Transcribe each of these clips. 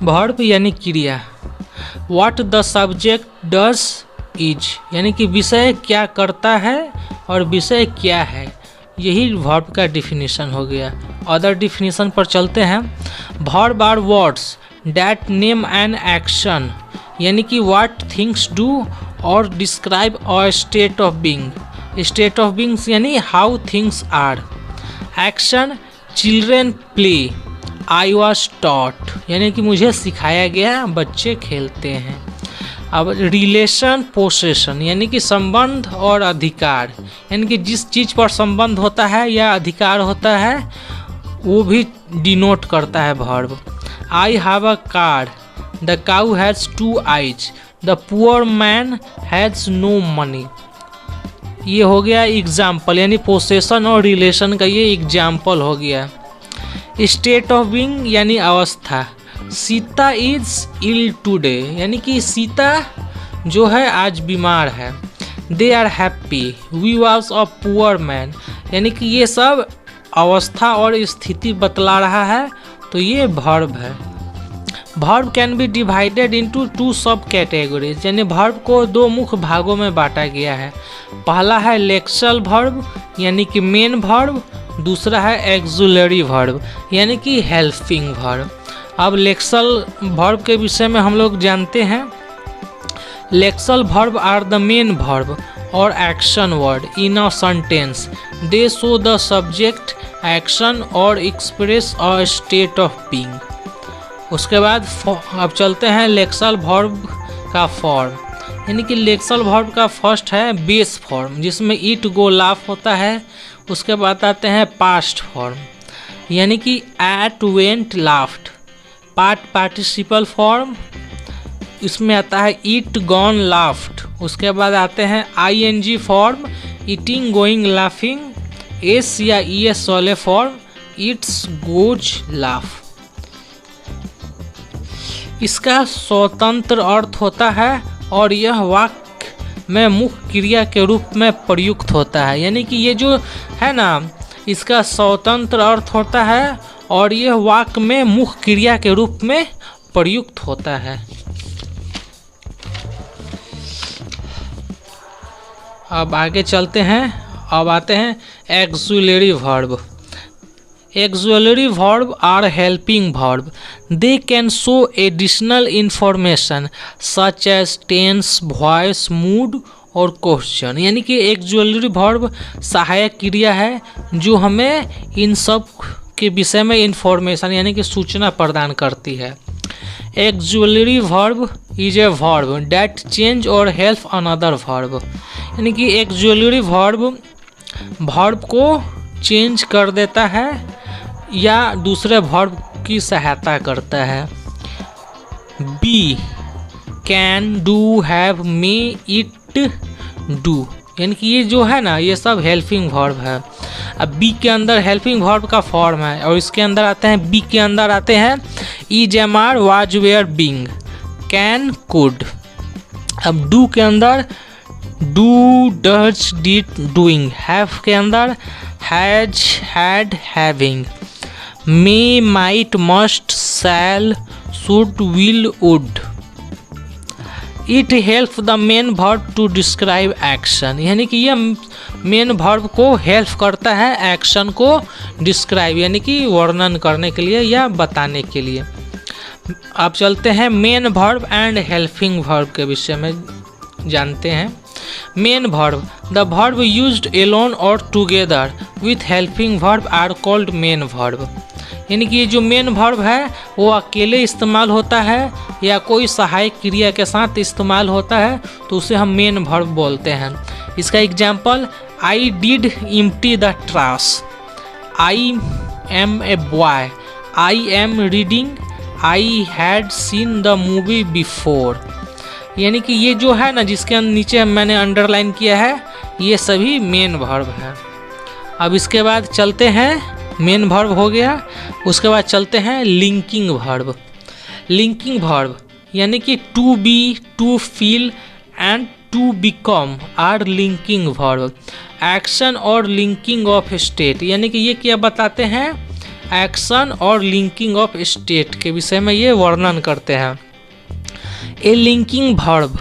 Verb यानी क्रिया, what the subject does is यानी कि विषय क्या करता है और विषय क्या है, यही वर्ब का डिफिनीशन हो गया। अदर डिफिनीशन पर चलते हैं। Verb are words that name an action यानी कि what things do or describe a state of being. State of being यानी how things are. Action children play, I was taught यानी कि मुझे सिखाया गया, बच्चे खेलते हैं। अब रिलेशन पोसेशन यानी कि संबंध और अधिकार यानी कि जिस चीज़ पर संबंध होता है या अधिकार होता है वो भी डिनोट करता है verb. I have a car, the cow has 2 eyes, the poor man has no money. ये हो गया एग्जाम्पल यानी पोसेशन और रिलेशन का ये एग्जाम्पल हो गया। स्टेट ऑफ बीइंग यानी अवस्था, सीता इज इल टुडे यानी कि सीता जो है आज बीमार है। They are happy, we was a poor man यानी कि ये सब अवस्था और स्थिति बतला रहा है, तो ये वर्ब है। Verb can be divided into 2 सब कैटेगरीज यानी वर्ब को 2 मुख्य भागों में बांटा गया है। पहला है लेक्सल वर्ब यानी कि मेन वर्ब, दूसरा है एक्सुलरी वर्ब यानी कि हेल्पिंग वर्ब। अब लेक्सल वर्ब के विषय में हम लोग जानते हैं। Lexical verb are the main verb or action word in a sentence, they show the subject action or express a state of being. उसके बाद अब चलते हैं लेक्सल वर्ब का फॉर्म यानी कि लेक्सल वर्ब का फर्स्ट है बेस फॉर्म जिसमें ईट गो लाफ होता है। उसके बाद आते हैं पास्ट फॉर्म यानी कि ate went laughed. Participle form इसमें आता है ईट गॉन लाफ्ड। उसके बाद आते हैं ING form eating going laughing. S या ईएस वाले फॉर्म इट्स गोज लाफ। इसका स्वतंत्र अर्थ होता है और यह वाक्य में मुख्य क्रिया के रूप में प्रयुक्त होता है यानी कि ये जो है ना इसका स्वतंत्र अर्थ होता है और यह वाक्य में मुख्य क्रिया के रूप में प्रयुक्त होता है। अब आगे चलते हैं। अब आते हैं auxiliary verb. Auxiliary verb are helping verb. They can show additional information such as tense, voice, mood और क्वेश्चन यानी कि एक्सुलरी वर्ब सहायक क्रिया है जो हमें इन सब के विषय में इंफॉर्मेशन यानी कि सूचना प्रदान करती है। Auxiliary verb is a verb that change or help another verb यानी कि एक्सुलरी वर्ब को चेंज कर देता है या दूसरे वर्ब की सहायता करता है। Be can do have may it do यानी कि ये जो है ना ये सब हेल्पिंग वर्ब है। अब बी के अंदर हेल्पिंग वर्ब का फॉर्म है और इसके अंदर आते हैं बी के अंदर आते हैं is am are was were being can could. अब डू के अंदर do does did doing. Have के अंदर has had having. May might must shall should will would. It help the main verb to describe action यानी कि यह main verb को help करता है एक्शन को डिस्क्राइब यानी कि वर्णन करने के लिए या बताने के लिए। अब चलते हैं main verb and helping verb के विषय में जानते हैं। Main verb the verb used alone or together with helping verb are called main verb यानी कि ये जो मेन वर्ब है वो अकेले इस्तेमाल होता है या कोई सहायक क्रिया के साथ इस्तेमाल होता है तो उसे हम मेन वर्ब बोलते हैं। इसका example I did empty the trash. I am a boy. I am reading. I had seen the movie before यानी कि ये जो है ना जिसके नीचे मैंने अंडरलाइन किया है ये सभी मेन वर्ब है। अब इसके बाद चलते हैं मेन वर्ब हो गया। उसके बाद चलते हैं लिंकिंग वर्ब। लिंकिंग वर्ब यानी कि to be, to feel and to become are linking verb. Action और लिंकिंग ऑफ स्टेट यानी कि ये क्या बताते हैं एक्शन और लिंकिंग ऑफ स्टेट के विषय में ये वर्णन करते हैं। A linking verb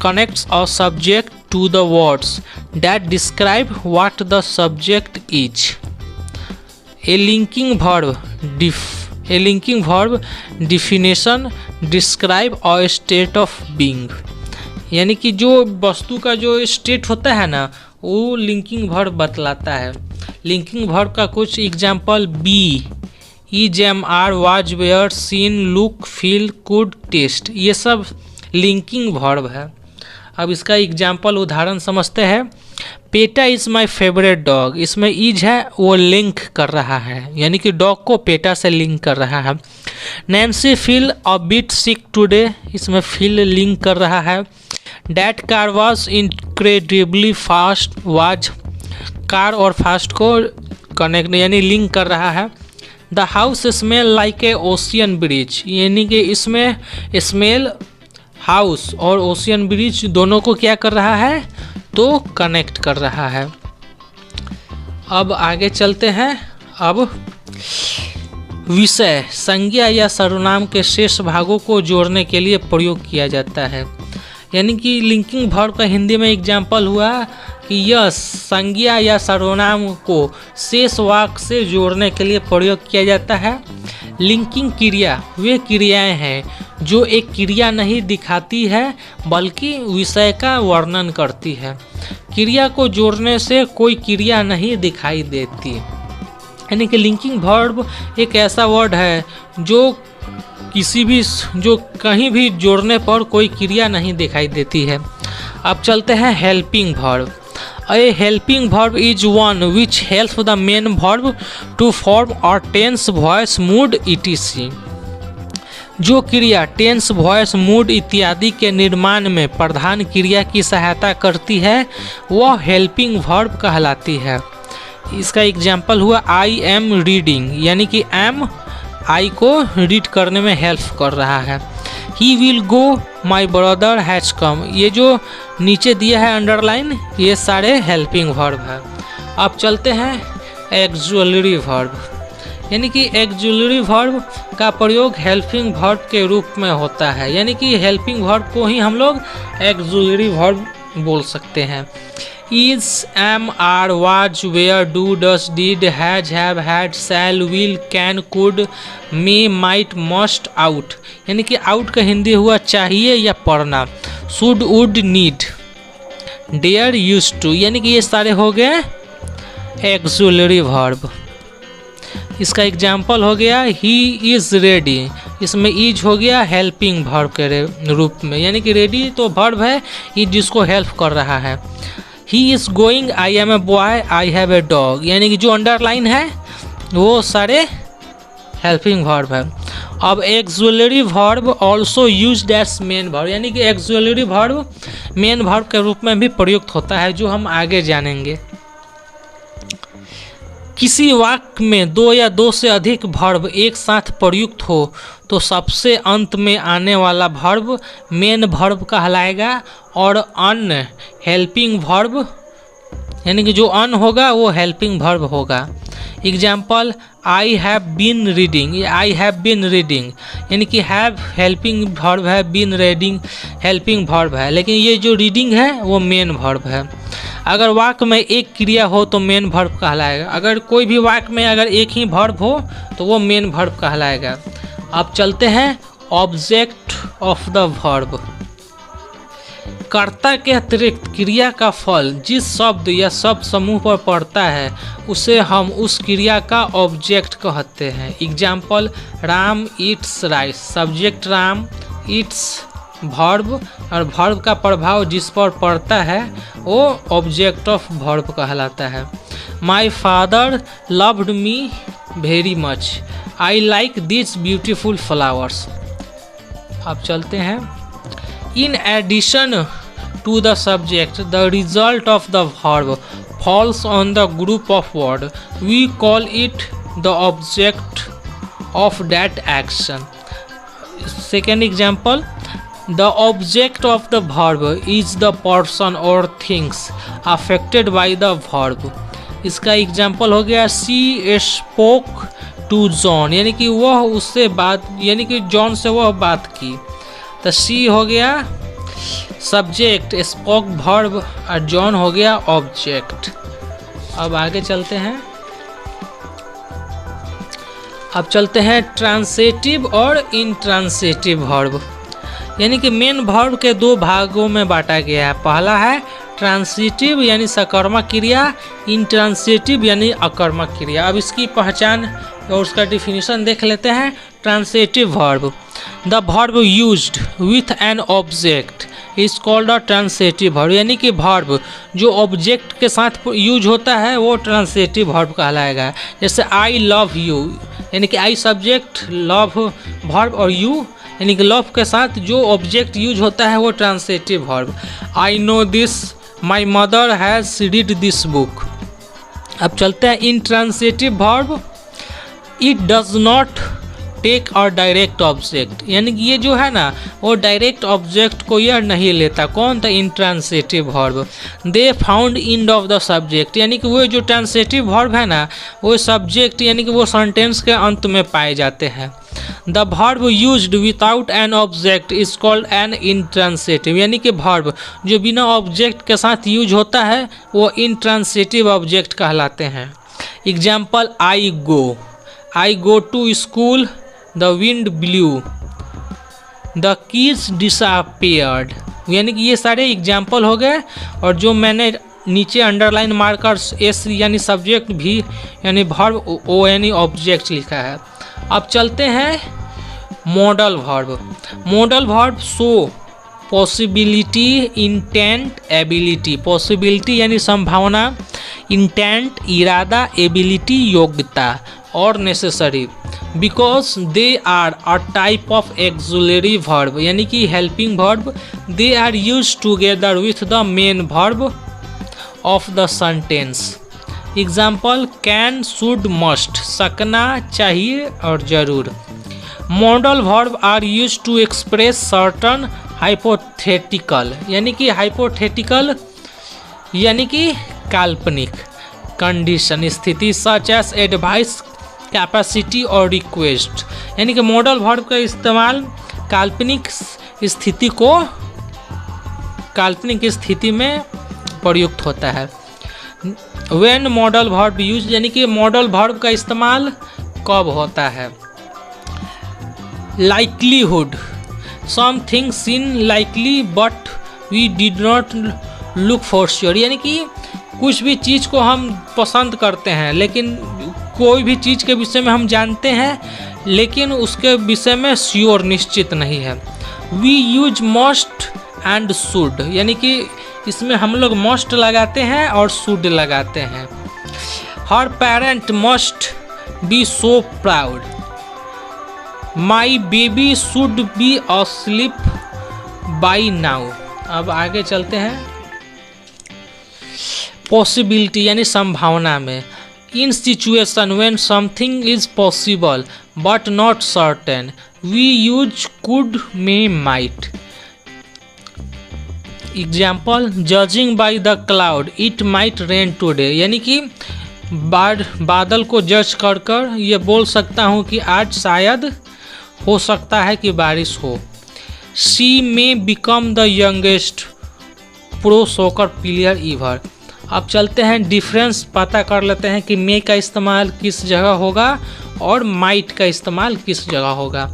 connects a subject to the words that describe what the subject is. A linking verb definition describe a state of being, यानी कि जो वस्तु का जो स्टेट होता है ना वो लिंकिंग वर्ब बतलाता है। लिंकिंग वर्ब का कुछ example be, is, am, are, was, were, seen, look, feel, could, taste, ये सब लिंकिंग वर्ब है। अब इसका एग्जाम्पल उदाहरण समझते हैं। PETA is my favourite dog, इसमें इज है वो लिंक कर रहा है, यानी कि डॉग को पेटा से लिंक कर रहा है। Nancy feel a bit sick today, इसमें फील लिंक कर रहा है। That car was incredibly fast, was car और फास्ट को कनेक्ट यानी लिंक कर रहा है। The house smell like a ocean bridge, यानी कि इसमें स्मेल हाउस और ओशियन ब्रिज दोनों को क्या कर रहा है तो कनेक्ट कर रहा है। अब आगे चलते हैं। अब विषय संज्ञा या सर्वनाम के शेष भागों को जोड़ने के लिए प्रयोग किया जाता है, यानी कि लिंकिंग वर्ब का हिंदी में एग्जाम्पल हुआ कि यह संज्ञा या सर्वनाम को शेष वाक्य से जोड़ने के लिए प्रयोग किया जाता है। लिंकिंग क्रिया वे क्रियाएं हैं जो एक क्रिया नहीं दिखाती है बल्कि विषय का वर्णन करती है। क्रिया को जोड़ने से कोई क्रिया नहीं दिखाई देती, यानी कि लिंकिंग वर्ब एक ऐसा वर्ड है जो कहीं भी जोड़ने पर कोई क्रिया नहीं दिखाई देती है। अब चलते हैं helping verb. A helping verb is one which helps the main verb to form a tense, voice, mood, etc. जो क्रिया टेंस, वॉइस, मूड इत्यादि के निर्माण में प्रधान क्रिया की सहायता करती है वह हेल्पिंग वर्ब कहलाती है। इसका एग्जाम्पल हुआ आई एम रीडिंग, यानी कि एम आई को रीड करने में हेल्प कर रहा है। He will go, my brother has come, ये जो नीचे दिया है अंडरलाइन ये सारे हेल्पिंग वर्ब है। अब चलते हैं एक्सुअलरी वर्ब, यानी कि एक्सुअलरी वर्ब का प्रयोग हेल्पिंग वर्ब के रूप में होता है, यानी कि हेल्पिंग वर्ब को ही हम लोग एक्सुअलरी वर्ब बोल सकते हैं। Is, am, are, was, were, do, does, did, has, have, had, shall, will, can, could, may, might, must, out, यानी कि आउट का हिंदी हुआ चाहिए या पढ़ना। Should, would, need, dare, use to, यानी कि ये सारे हो गए एक्सुअलरी वर्ब। इसका एग्जाम्पल हो गया ही इज़ रेडी, इसमें इज हो गया हेल्पिंग वर्ब के रूप में, यानी कि रेडी तो वर्ब है, इज जिसको हेल्प कर रहा है। He is going, I am a boy, I have a dog, यानी कि जो अंडरलाइन है वो सारे हेल्पिंग वर्ब है। अब auxiliary verb also used as main verb, यानी कि एक्सुअलरी वर्ब मेन वर्ब के रूप में भी प्रयुक्त होता है, जो हम आगे जानेंगे। किसी वाक्य में दो या दो से अधिक वर्ब एक साथ प्रयुक्त हो तो सबसे अंत में आने वाला वर्ब मेन वर्ब कहलाएगा और अन्य हेल्पिंग वर्ब, यानी कि जो अन होगा वो हेल्पिंग वर्ब होगा। Example I have been reading, I have been reading, यानी कि हैव हेल्पिंग वर्ब है, बीन रीडिंग हेल्पिंग वर्ब है, लेकिन ये जो रीडिंग है वो मेन वर्ब है। अगर वाक्य में एक क्रिया हो तो मेन वर्ब कहलाएगा, अगर कोई भी वाक्य में अगर एक ही वर्ब हो तो वो मेन वर्ब कहलाएगा। अब चलते हैं ऑब्जेक्ट ऑफ द वर्ब। कर्ता के अतिरिक्त क्रिया का फल जिस शब्द या शब्द समूह पर पड़ता है उसे हम उस क्रिया का ऑब्जेक्ट कहते हैं। Example Ram Yeats rice, subject Ram, Yeats verb और वर्ब का प्रभाव जिस पर पड़ता है वो ऑब्जेक्ट ऑफ वर्ब कहलाता है। My father loved me very much, I like this beautiful flowers. अब चलते हैं in addition to the subject, the result of the verb falls on the group of word. We call it the object of that action. Second example, the object of the verb is the person or things affected by the verb. इसका example हो गया she spoke to John, यानी कि वह उससे बात, यानी कि जॉन से वह बात की। तो शी हो गया सब्जेक्ट, स्पोक वर्ब और जॉन हो गया ऑब्जेक्ट। अब आगे चलते हैं। अब चलते हैं ट्रांसेटिव और इंट्रांसेटिव वर्ब, यानी कि मेन वर्ब के दो भागों में बांटा गया है। पहला है ट्रांसिटिव यानी सकर्मक क्रिया, इंट्रांसिटिव यानी अकर्मक क्रिया। अब इसकी पहचान और उसका डिफिनीशन देख लेते हैं। Transitive verb, the verb used with an object is called a transitive verb, यानी कि वर्ब जो ऑब्जेक्ट के साथ यूज होता है वो ट्रांसिटिव वर्ब कहलाएगा। जैसे आई लव यू, यानी कि आई सब्जेक्ट, लव वर्ब और यू यानी कि लव के साथ जो ऑब्जेक्ट यूज होता है वो transitive verb. I know this, my mother has read this book. अब चलते हैं intransitive verb, it does not take और डायरेक्ट ऑब्जेक्ट, यानी कि ये जो है ना वो डायरेक्ट ऑब्जेक्ट को यह नहीं लेता। कौन? था intransitive verb. They found end of the subject, यानी कि वो जो ट्रांसिटिव वर्ब है ना वो सब्जेक्ट यानी कि वो सेंटेंस के अंत में पाए जाते हैं। The verb used without an object is called an intransitive, यानी कि वर्ब जो बिना ऑब्जेक्ट के साथ यूज होता है वो इंट्रांसिटिव ऑब्जेक्ट कहलाते हैं। Example I go to school, the wind blew, the keys disappeared, यानी कि ये सारे एग्जाम्पल हो गए। और जो मैंने नीचे अंडरलाइन मार्कर्स एस यानी सब्जेक्ट भी यानी वर्ब ओ यानी ऑब्जेक्ट लिखा है। अब चलते हैं modal verb. Modal verb show possibility, intent, ability. Possibility यानी संभावना, इंटेंट इरादा, एबिलिटी योग्यता और necessary. Because they are a type of auxiliary verb, यानी कि helping verb. They are use together with the main verb of the sentence. Example can, should, must, सकना, चाहिए और जरूर। Modal verb are use to express certain hypothetical, यानी कि hypothetical यानी कि काल्पनिक कंडीशन, स्थिति, सच एस एडवाइस, कैपेसिटी और रिक्वेस्ट। यानी कि मॉडल वर्ब का इस्तेमाल काल्पनिक स्थिति में प्रयुक्त होता है। व्हेन मॉडल वर्ब यूज, यानी कि मॉडल वर्ब का इस्तेमाल कब होता है। Likelihood, something seen likely but we did not look for sure, यानी कि कुछ भी चीज़ को हम पसंद करते हैं लेकिन कोई भी चीज़ के विषय में हम जानते हैं लेकिन उसके विषय में श्योर निश्चित नहीं है। We use must and should, यानी कि इसमें हम लोग मस्ट लगाते हैं और शुड लगाते हैं। हर parent must be so proud, my baby should be asleep by now. अब आगे चलते हैं पॉसिबिलिटी यानी संभावना में। In situation when something is possible but not certain we use could, may, might. Example judging by the cloud it might rain today, यानी कि बादल को जज कर ये बोल सकता हूँ कि आज शायद हो सकता है कि बारिश हो। She may become the youngest pro सोकर प्लेयर ईवर। अब चलते हैं डिफरेंस पता कर लेते हैं कि मे का इस्तेमाल किस जगह होगा और माइट का इस्तेमाल किस जगह होगा।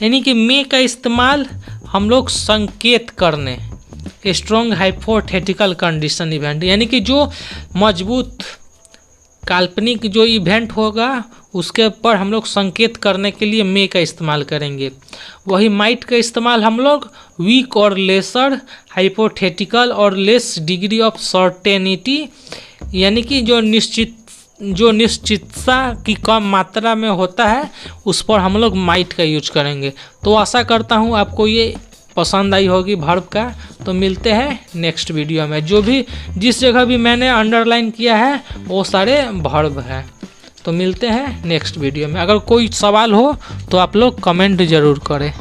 यानी कि मे का इस्तेमाल हम लोग संकेत करने, स्ट्रॉन्ग हाइपोथेटिकल कंडीशन इवेंट, यानी कि जो मजबूत काल्पनिक जो इवेंट होगा उसके ऊपर हम लोग संकेत करने के लिए मे का इस्तेमाल करेंगे। वही माइट का इस्तेमाल हम लोग वीक और लेसर हाइपोथेटिकल और लेस डिग्री ऑफ सर्टेनिटी, यानी कि जो निश्चितता की कम मात्रा में होता है उस पर हम लोग माइट का यूज करेंगे। तो आशा करता हूँ आपको ये पसंद आई होगी वर्ब का। तो मिलते हैं नेक्स्ट वीडियो में। जो भी जिस जगह भी मैंने अंडरलाइन किया है वो सारे वर्ब हैं। तो मिलते हैं नेक्स्ट वीडियो में। अगर कोई सवाल हो तो आप लोग कमेंट ज़रूर करें।